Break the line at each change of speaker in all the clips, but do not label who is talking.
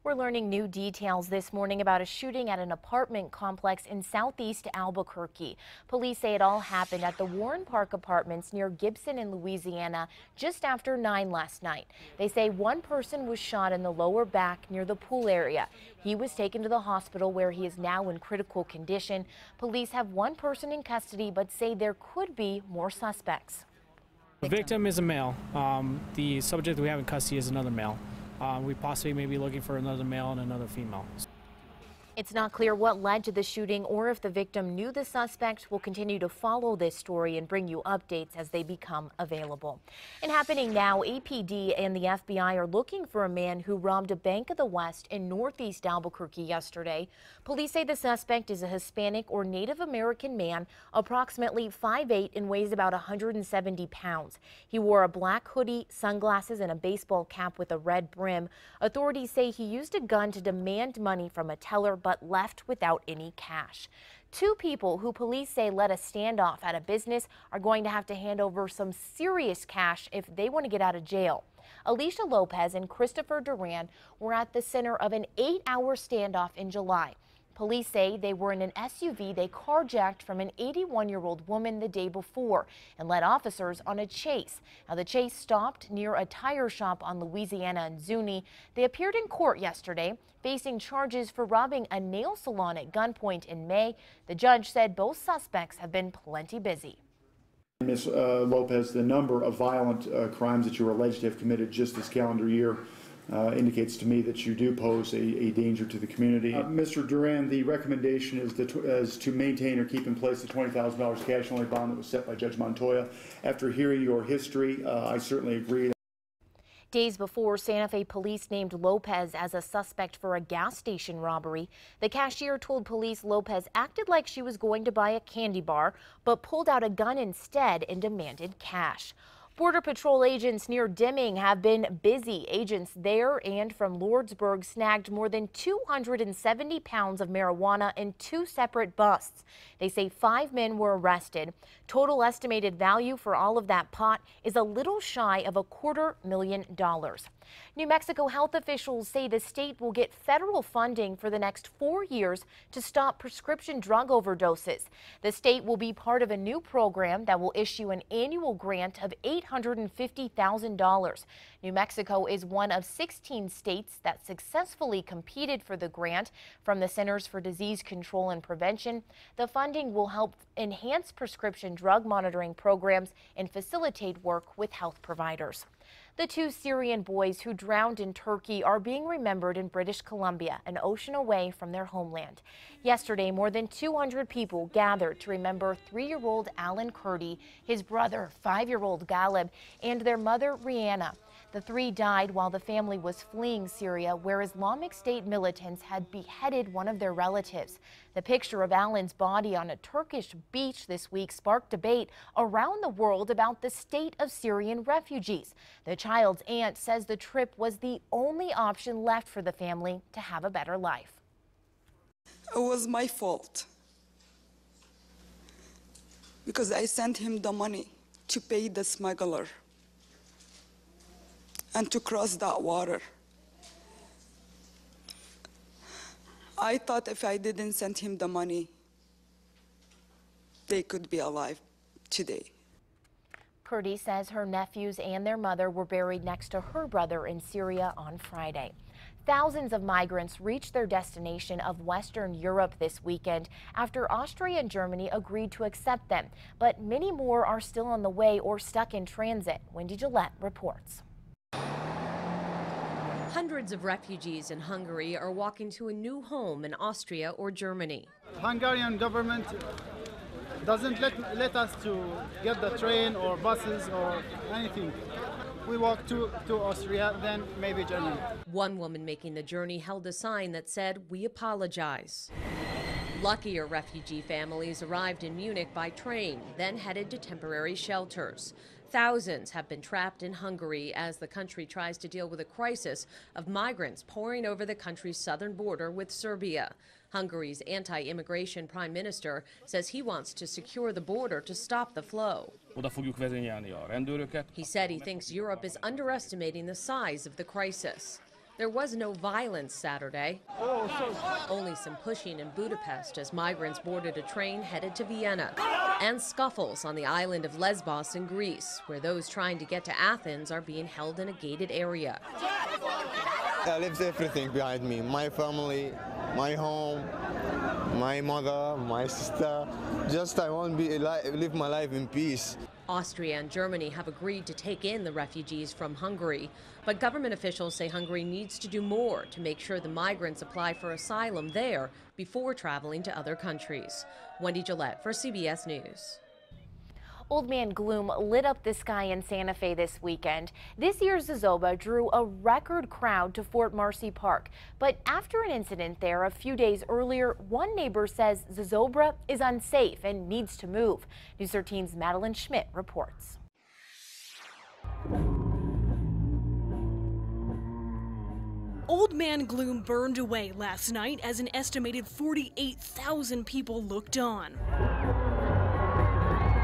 We're learning new details this morning about a shooting at an apartment complex in southeast Albuquerque. Police say it all happened at the Warren Park Apartments near Gibson in Louisiana just after 9 last night. They say one person was shot in the lower back near the pool area. He was taken to the hospital where he is now in critical condition. Police have one person in custody but say there could be more suspects.
The victim is a male. The subject we have in custody is another male. We possibly may be looking for another male and another female.
It's not clear what led to the shooting or if the victim knew the suspect. We'll continue to follow this story and bring you updates as they become available. And happening now, APD and the FBI are looking for a man who robbed a Bank of the West in northeast Albuquerque yesterday. Police say the suspect is a Hispanic or Native American man, approximately 5'8" and weighs about 170 pounds. He wore a black hoodie, sunglasses, and a baseball cap with a red brim. Authorities say he used a gun to demand money from a teller, but left without any cash. Two people who police say led a standoff at a business are going to have to hand over some serious cash if they want to get out of jail. Alicia Lopez and Christopher Duran were at the center of an 8-hour standoff in July. Police say they were in an SUV they carjacked from an 81-year-old woman the day before and led officers on a chase. Now, the chase stopped near a tire shop on Louisiana and Zuni. They appeared in court yesterday, facing charges for robbing a nail salon at gunpoint in May. The judge said both suspects have been plenty busy.
Ms. Lopez, the number of violent crimes that you are alleged to have committed just this calendar year indicates to me that you do pose a danger to the community. Mr. Duran, the recommendation is to maintain or keep in place the $20,000 cash-only bond that was set by Judge Montoya. After hearing your history, I certainly agree.
Days before, Santa Fe police named Lopez as a suspect for a gas station robbery. The cashier told police Lopez acted like she was going to buy a candy bar, but pulled out a gun instead and demanded cash. Border Patrol agents near Deming have been busy. Agents there and from Lordsburg snagged more than 270 pounds of marijuana in 2 separate busts. They say 5 men were arrested. Total estimated value for all of that pot is a little shy of $250,000. New Mexico health officials say the state will get federal funding for the next 4 years to stop prescription drug overdoses. The state will be part of a new program that will issue an annual grant of $850,000. New Mexico is one of 16 states that successfully competed for the grant from the Centers for Disease Control and Prevention. The funding will help enhance prescription drug monitoring programs and facilitate work with health providers. The 2 Syrian boys who drowned in Turkey are being remembered in British Columbia, an ocean away from their homeland. Yesterday, more than 200 people gathered to remember 3-year-old Alan Kurdi, his brother, 5-year-old Galeb, and their mother, Rihanna. The 3 died while the family was fleeing Syria, where Islamic State militants had beheaded one of their relatives. The picture of Alan's body on a Turkish beach this week sparked debate around the world about the state of Syrian refugees. The child's aunt says the trip was the only option left for the family to have a better life.
It was my fault because I sent him the money to pay the smuggler and to cross that water. I thought if I didn't send him the money, they could be alive today.
Kurdi says her nephews and their mother were buried next to her brother in Syria on Friday. Thousands of migrants reached their destination of Western Europe this weekend after Austria and Germany agreed to accept them. But many more are still on the way or stuck in transit. Wendy Gillette reports.
Hundreds of refugees in Hungary are walking to a new home in Austria or Germany.
Hungarian government doesn't let us to get the train or buses or anything. We walk to Austria, then maybe Germany.
One woman making the journey held a sign that said, "We apologize." Luckier refugee families arrived in Munich by train, then headed to temporary shelters. Thousands have been trapped in Hungary as the country tries to deal with a crisis of migrants pouring over the country's southern border with Serbia. Hungary's anti-immigration prime minister says he wants to secure the border to stop the flow. He said he thinks Europe is underestimating the size of the crisis. There was no violence Saturday, only some pushing in Budapest as migrants boarded a train headed to Vienna, and scuffles on the island of Lesbos in Greece, where those trying to get to Athens are being held in a gated area.
I left everything behind me, my family, my home, my mother, my sister. Just I want to live my life in peace.
Austria and Germany have agreed to take in the refugees from Hungary, but government officials say Hungary needs to do more to make sure the migrants apply for asylum there before traveling to other countries. Wendy Gillette for CBS News.
Old Man Gloom lit up the sky in Santa Fe this weekend. This year's Zozobra drew a record crowd to Fort Marcy Park. But after an incident there a few days earlier, one neighbor says Zozobra is unsafe and needs to move. News 13's Madeline Schmidt reports.
Old Man Gloom burned away last night as an estimated 48,000 people looked on.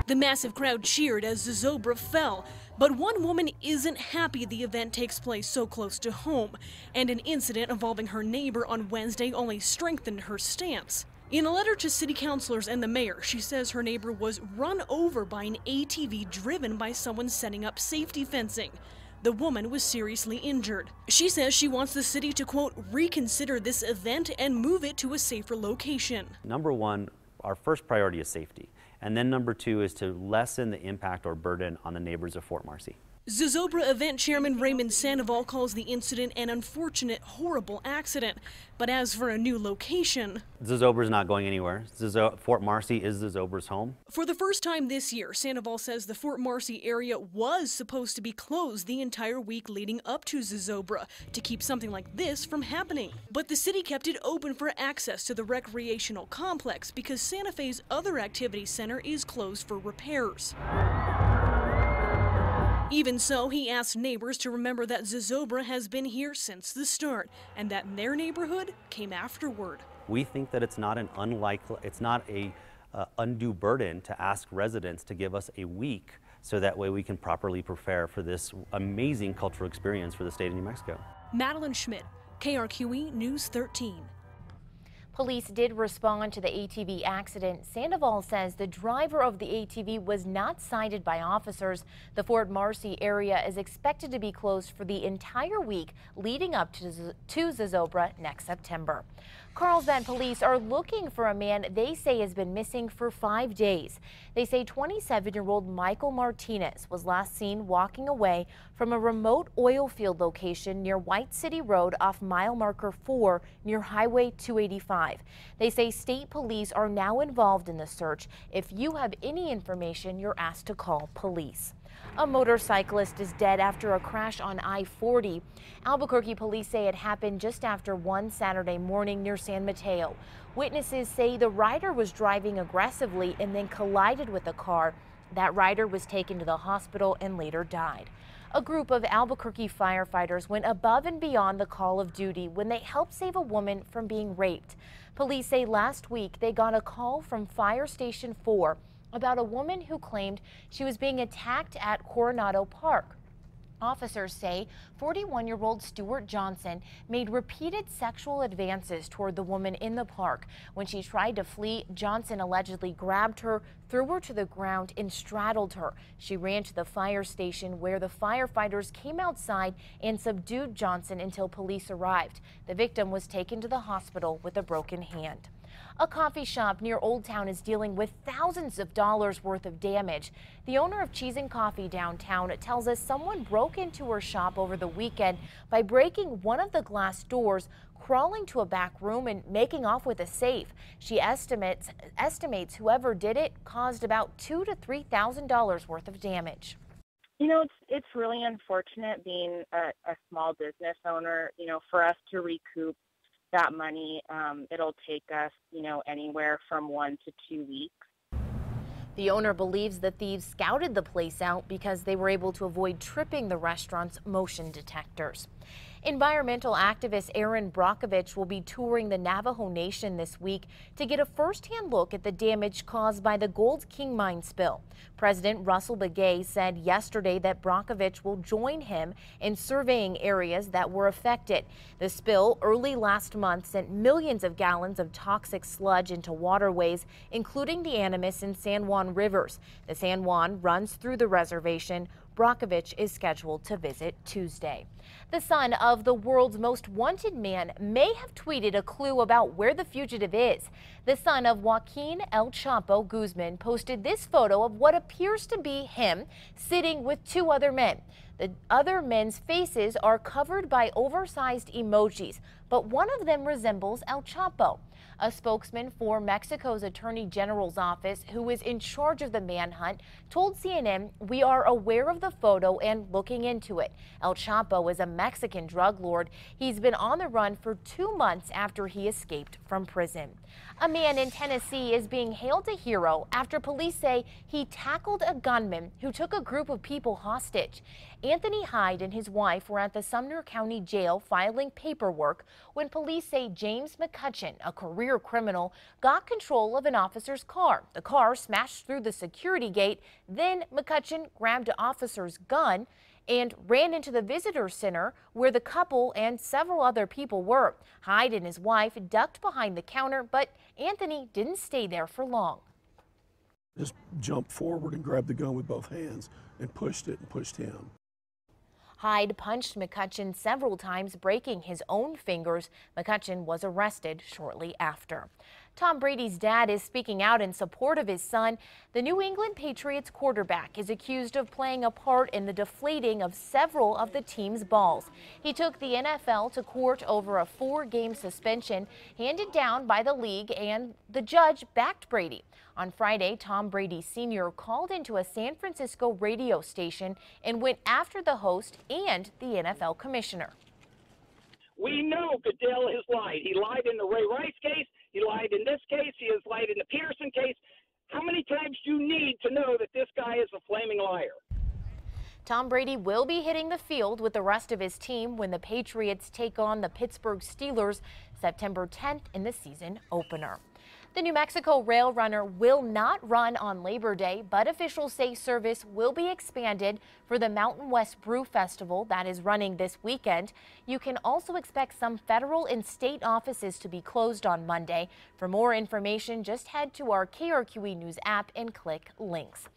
The massive crowd cheered as Zozobra fell, but one woman isn't happy the event takes place so close to home, and an incident involving her neighbor on Wednesday only strengthened her stance. In a letter to city councilors and the mayor, she says her neighbor was run over by an ATV driven by someone setting up safety fencing. The woman was seriously injured. She says she wants the city to, quote, reconsider this event and move it to a safer location.
Number one, our first priority is safety. And then number two is to lessen the impact or burden on the neighbors of Fort Marcy.
Zozobra event chairman Raymond Sandoval calls the incident an unfortunate, horrible accident. But as for a new location,
Zozobra is not going anywhere. Fort Marcy is Zozobra's home.
For the first time this year, Sandoval says the Fort Marcy area was supposed to be closed the entire week leading up to Zozobra to keep something like this from happening. But the city kept it open for access to the recreational complex because Santa Fe's other activity center is closed for repairs. Even so, he asked neighbors to remember that Zozobra has been here since the start and that their neighborhood came afterward.
We think that it's not an undue burden to ask residents to give us a week so that way we can properly prepare for this amazing cultural experience for the state of New Mexico.
Madeline Schmidt, KRQE News 13.
Police did respond to the ATV accident. Sandoval says the driver of the ATV was not cited by officers. The Fort Marcy area is expected to be closed for the entire week leading up to Zozobra next September. Carlsbad police are looking for a man they say has been missing for 5 days. They say 27-year-old Michael Martinez was last seen walking away from a remote oil field location near White City Road off mile marker 4 near Highway 285. They say state police are now involved in the search. If you have any information, you're asked to call police. A motorcyclist is dead after a crash on I-40. Albuquerque police say it happened just after 1 Saturday morning near San Mateo. Witnesses say the rider was driving aggressively and then collided with a car. That rider was taken to the hospital and later died. A group of Albuquerque firefighters went above and beyond the call of duty when they helped save a woman from being raped. Police say last week they got a call from Fire Station 4 about a woman who claimed she was being attacked at Coronado Park. Officers say 41-year-old Stuart Johnson made repeated sexual advances toward the woman in the park. When she tried to flee, Johnson allegedly grabbed her, threw her to the ground, and straddled her. She ran to the fire station where the firefighters came outside and subdued Johnson until police arrived. The victim was taken to the hospital with a broken hand. A coffee shop near Old Town is dealing with thousands of dollars worth of damage. The owner of Cheese and Coffee downtown tells us someone broke into her shop over the weekend by breaking one of the glass doors, crawling to a back room and making off with a safe. She estimates whoever did it caused about $2,000 to $3,000 worth of damage.
You know, it's really unfortunate being a small business owner, you know, for us to recoup that money. It'll take us, you know, anywhere from 1 to 2 weeks.
The owner believes the thieves scouted the place out because they were able to avoid tripping the restaurant's motion detectors. Environmental activist Aaron Brockovich will be touring the Navajo Nation this week to get a first-hand look at the damage caused by the Gold King mine spill. President Russell Begay said yesterday that Brockovich will join him in surveying areas that were affected. The spill early last month sent millions of gallons of toxic sludge into waterways, including the Animas and San Juan rivers. The San Juan runs through the reservation. Brockovich is scheduled to visit Tuesday. The son of the world's most wanted man may have tweeted a clue about where the fugitive is. The son of Joaquin El Chapo Guzman posted this photo of what appears to be him sitting with two other men. The other men's faces are covered by oversized emojis, but one of them resembles El Chapo. A spokesman for Mexico's Attorney General's office, who is in charge of the manhunt, told CNN, "We are aware of the photo and looking into it." El Chapo is a Mexican drug lord. He's been on the run for 2 months after he escaped from prison. A man in Tennessee is being hailed a hero after police say he tackled a gunman who took a group of people hostage. Anthony Hyde and his wife were at the Sumner County Jail filing paperwork when police say James McCutcheon, a career criminal, got control of an officer's car. The car smashed through the security gate. Then McCutcheon grabbed an officer's gun and ran into the visitor center where the couple and several other people were. Hyde and his wife ducked behind the counter, but Anthony didn't stay there for long.
Just jumped forward and grabbed the gun with both hands and pushed it and pushed him.
Hyde punched McCutcheon several times, breaking his own fingers. McCutcheon was arrested shortly after. Tom Brady's dad is speaking out in support of his son. The New England Patriots quarterback is accused of playing a part in the deflating of several of the team's balls. He took the NFL to court over a 4-game suspension handed down by the league, and the judge backed Brady. On Friday, Tom Brady Sr. called into a San Francisco radio station and went after the host and the NFL commissioner.
We know Goodell has lied. He lied in the Ray Rice case. He lied in this case. He has lied in the Peterson case. How many times do you need to know that this guy is a flaming liar?
Tom Brady will be hitting the field with the rest of his team when the Patriots take on the Pittsburgh Steelers September 10th in the season opener. The New Mexico Rail Runner will not run on Labor Day, but officials say service will be expanded for the Mountain West Brew Festival that is running this weekend. You can also expect some federal and state offices to be closed on Monday. For more information, just head to our KRQE News app and click links.